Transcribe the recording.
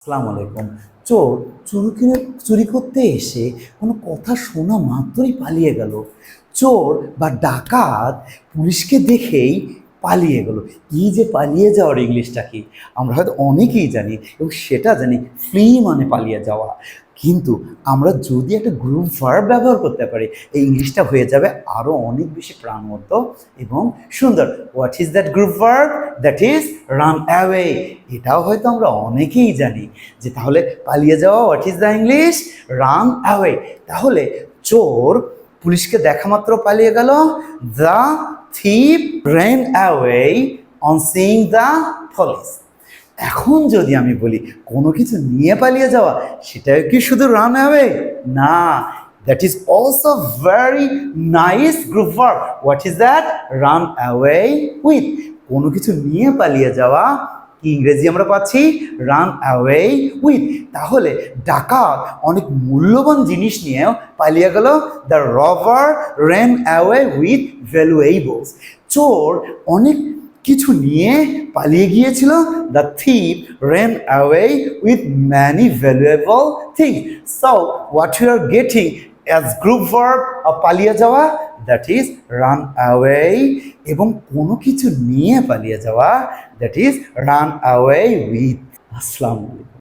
আসসালামু আলাইকুম। চোর চুরি করতে এসে কোনো কথা শোনা মাত্রই পালিয়ে গেল। চোর বা ডাকাত পুলিশকে দেখেই পালিয়ে গেল। এই যে পালিয়ে যাওয়ার ইংলিশটা কি আমরা হয়তো অনেকেই জানি এবং সেটা জানি ফ্লি মানে পালিয়ে যাওয়া। কিন্তু আমরা যদি একটা গ্রুপ ভার্ব ব্যবহার করতে পারি এই ইংলিশটা হয়ে যাবে আরও অনেক বেশি প্রাণবন্ত এবং সুন্দর। What is that group verb? That is run away. এটাও হয়তো আমরা অনেকেই জানি যে তাহলে পালিয়ে যাওয়া what is the English? Run away. তাহলে চোর পুলিশকে দেখা মাত্র পালিয়ে গেল। The thief ran away on seeing the police. এখন যদি আমি বলি কোনো কিছু নিয়ে পালিয়ে যাওয়া সেটাও কি শুধু রান অ্যাওয়ে? না, that is also very nice group verb. What is that? Run away with. কোনো কিছু নিয়ে পালিয়ে যাওয়া কি ইংরেজি আমরা পাচ্ছি? Run away with. তাহলে ডাকাত অনেক মূল্যবান জিনিস নিয়েও পালিয়ে গেল। The rubber ran away with valuables. চোর অনেক কিছু নিয়ে পালিয়ে গিয়েছিল। The thief ran away with many valuable things. So what you are getting as group verb পালিয়ে যাওয়া, that is run away, এবং কোনো কিছু নিয়ে পালিয়ে যাওয়া, that is run away with. আসসালামু আলাইকুম।